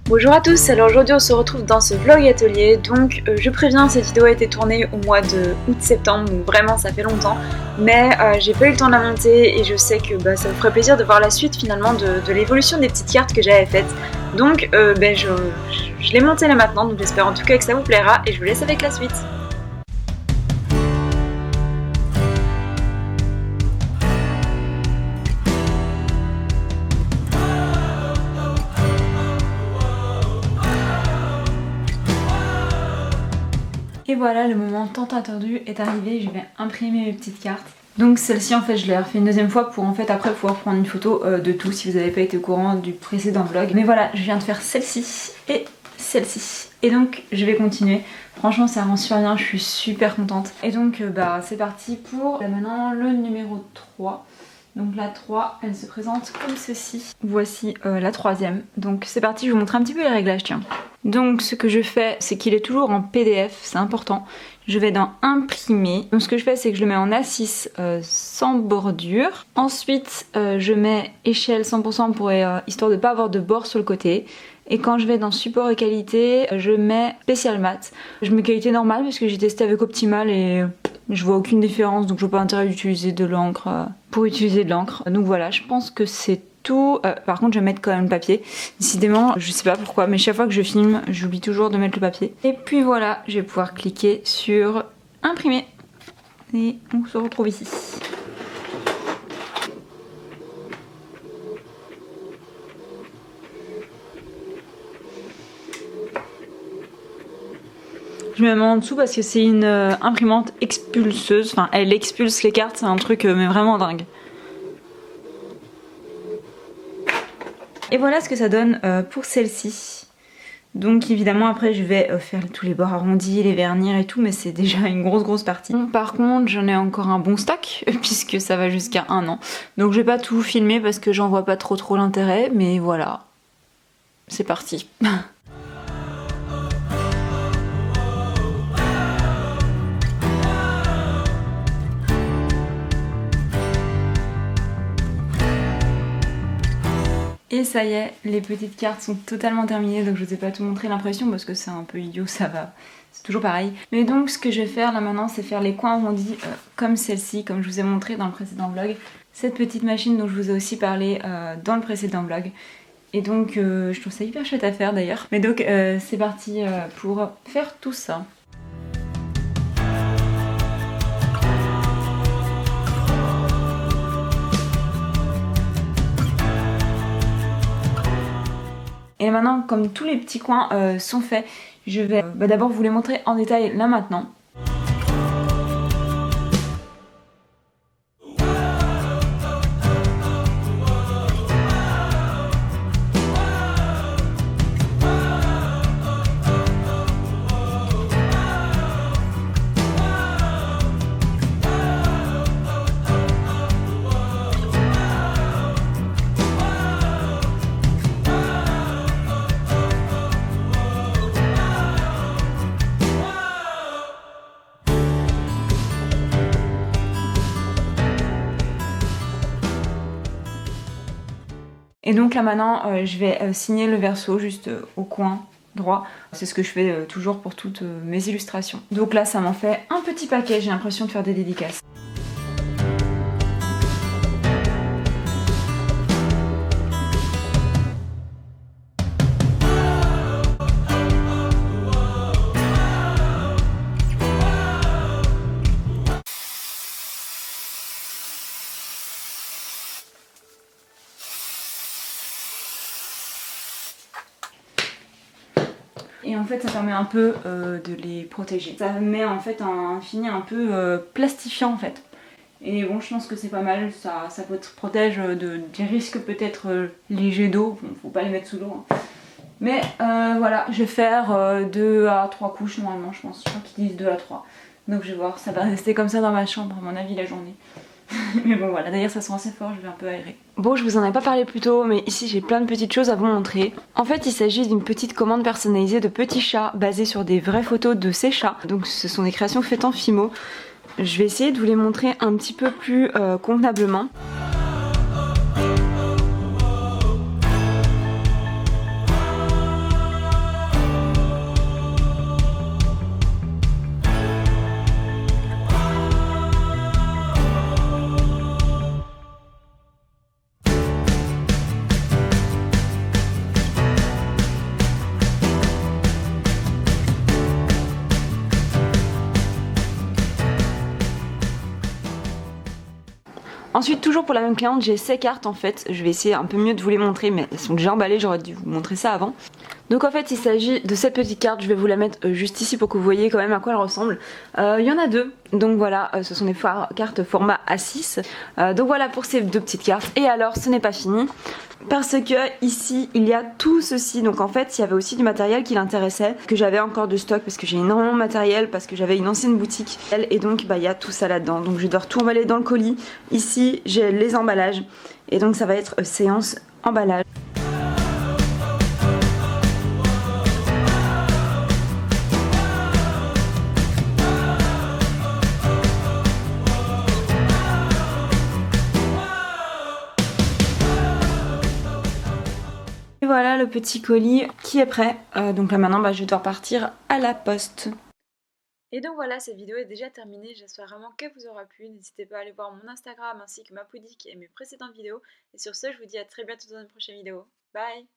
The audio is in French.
Bonjour à tous, alors aujourd'hui on se retrouve dans ce vlog atelier, donc je préviens, cette vidéo a été tournée au mois de août-septembre, donc vraiment ça fait longtemps, mais j'ai pas eu le temps de la monter et je sais que ça vous ferait plaisir de voir la suite finalement de l'évolution des petites cartes que j'avais faites, donc je l'ai montée là maintenant, donc j'espère en tout cas que ça vous plaira et je vous laisse avec la suite. Et voilà, le moment tant attendu est arrivé, je vais imprimer mes petites cartes. Donc celle-ci en fait je l'ai refait une deuxième fois pour en fait après pouvoir prendre une photo de tout si vous n'avez pas été au courant du précédent vlog. Mais voilà, je viens de faire celle-ci et celle-ci. Et donc je vais continuer. Franchement ça rend super bien, je suis super contente. Et donc c'est parti pour là, maintenant le numéro 3. Donc la 3, elle se présente comme ceci. Voici la troisième. Donc c'est parti, je vais vous montrer un petit peu les réglages, tiens. Donc ce que je fais, c'est qu'il est toujours en PDF, c'est important. Je vais dans imprimer. Donc ce que je fais, c'est que je le mets en A6 sans bordure. Ensuite, je mets échelle 100% pour histoire de ne pas avoir de bord sur le côté. Et quand je vais dans support et qualité, je mets spécial mat. Je mets qualité normale parce que j'ai testé avec Optimal et je vois aucune différence, donc je vois pas intérêt d'utiliser de l'encre pour utiliser de l'encre. Donc voilà, je pense que c'est tout. Par contre je vais mettre quand même le papier. Décidément, je sais pas pourquoi, mais chaque fois que je filme, j'oublie toujours de mettre le papier. Et puis voilà, je vais pouvoir cliquer sur imprimer. Et on se retrouve ici. Je me mets en dessous parce que c'est une imprimante expulseuse. Enfin, elle expulse les cartes, c'est un truc mais vraiment dingue. Et voilà ce que ça donne pour celle-ci. Donc évidemment après je vais faire tous les bords arrondis, les vernir et tout, mais c'est déjà une grosse partie. Par contre j'en ai encore un bon stock puisque ça va jusqu'à 1 an. Donc je vais pas tout filmer parce que j'en vois pas trop l'intérêt, mais voilà, c'est parti. Et ça y est, les petites cartes sont totalement terminées, donc je vous ai pas tout montré l'impression parce que c'est un peu idiot, ça va, c'est toujours pareil. Mais donc ce que je vais faire là maintenant, c'est faire les coins arrondis comme celle-ci, comme je vous ai montré dans le précédent vlog. Cette petite machine dont je vous ai aussi parlé dans le précédent vlog. Et donc je trouve ça hyper chouette à faire d'ailleurs. Mais donc c'est parti pour faire tout ça. Et maintenant, comme tous les petits coins sont faits, je vais d'abord vous les montrer en détail là maintenant. Et donc là maintenant je vais signer le verso juste au coin droit. C'est ce que je fais toujours pour toutes mes illustrations. Donc là ça m'en fait un petit paquet, j'ai l'impression de faire des dédicaces. Et en fait ça permet un peu de les protéger. Ça met en fait un fini un peu plastifiant en fait. Et bon je pense que c'est pas mal, ça protège des risques peut-être légers d'eau, bon, faut pas les mettre sous l'eau. Hein. Mais voilà, je vais faire 2 à 3 couches normalement je pense, je crois qu'ils disent 2 à 3. Donc je vais voir, ça va rester comme ça dans ma chambre à mon avis la journée. Mais bon voilà, d'ailleurs ça sent assez fort, je vais un peu aérer. Bon, je vous en ai pas parlé plus tôt, mais ici j'ai plein de petites choses à vous montrer. En fait il s'agit d'une petite commande personnalisée de petits chats basée sur des vraies photos de ces chats. Donc ce sont des créations faites en Fimo. Je vais essayer de vous les montrer un petit peu plus convenablement. Ensuite, toujours pour la même cliente, j'ai ces cartes en fait. Je vais essayer un peu mieux de vous les montrer, mais elles sont déjà emballées, j'aurais dû vous montrer ça avant. Donc en fait il s'agit de cette petite carte, je vais vous la mettre juste ici pour que vous voyez quand même à quoi elle ressemble. Il y en a deux, donc voilà, ce sont des cartes format A6. Donc voilà pour ces deux petites cartes. Et alors ce n'est pas fini, parce que ici il y a tout ceci. Donc en fait il y avait aussi du matériel qui l'intéressait, que j'avais encore de stock parce que j'ai énormément de matériel, parce que j'avais une ancienne boutique. Et donc bah il y a tout ça là-dedans, donc je vais devoir tout emballer dans le colis. Ici j'ai les emballages, et donc ça va être séance emballage. Et voilà le petit colis qui est prêt. Donc là maintenant je vais devoir partir à la poste. Et donc voilà, cette vidéo est déjà terminée, j'espère vraiment qu'elle vous aura plu. N'hésitez pas à aller voir mon Instagram ainsi que ma boutique et mes précédentes vidéos. Et sur ce, je vous dis à très bientôt dans une prochaine vidéo. Bye!